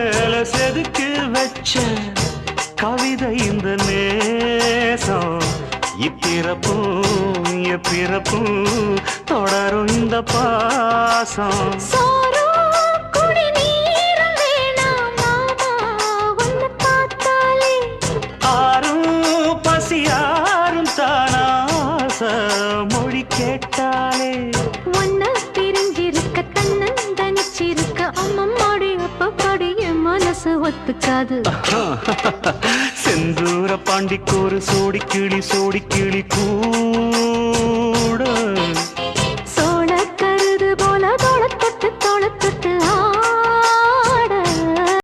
மேல செதுக்கு வச்ச கவிதை இந்த நேசம் இப்பிறப்பும் எப்பிறப்பும் தொடரும் இந்த பாசம் மொழி கேட்டாலே ஒன்ன பிரிஞ்சிருக்க தன்னந்தனிச்சிருக்க அம்மம்மாடி அப்பப்பாடி என் மனசு ஒத்துக்காது செந்தூர பாண்டிக்கு ஒரு சோடி கிளி கூ